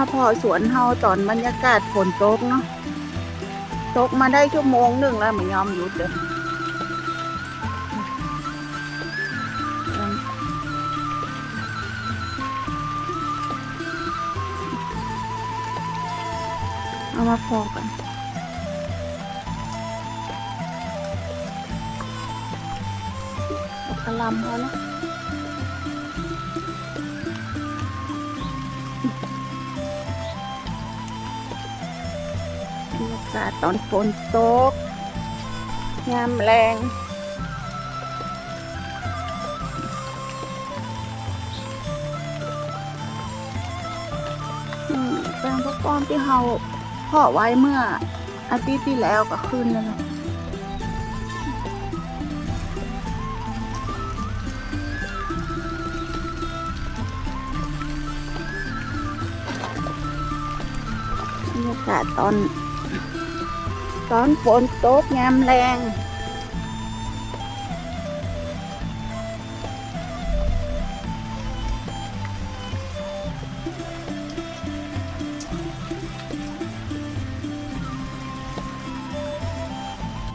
มาพอสวนเฮาตอนบรรยากาศฝนตกเนาะตกมาได้ชั่วโมงหนึ่งแล้วไม่ยอมหยุดเลยเอามาพอกันกระลำเขานะบรรยากาศตอนฝนตกยามแรงแปลงพักป้อมที่เราเพาะไว้เมื่ออาทิตย์ที่แล้วก็ขึ้นแล้วนะบรรยากาศตอนฝนตกยามแรง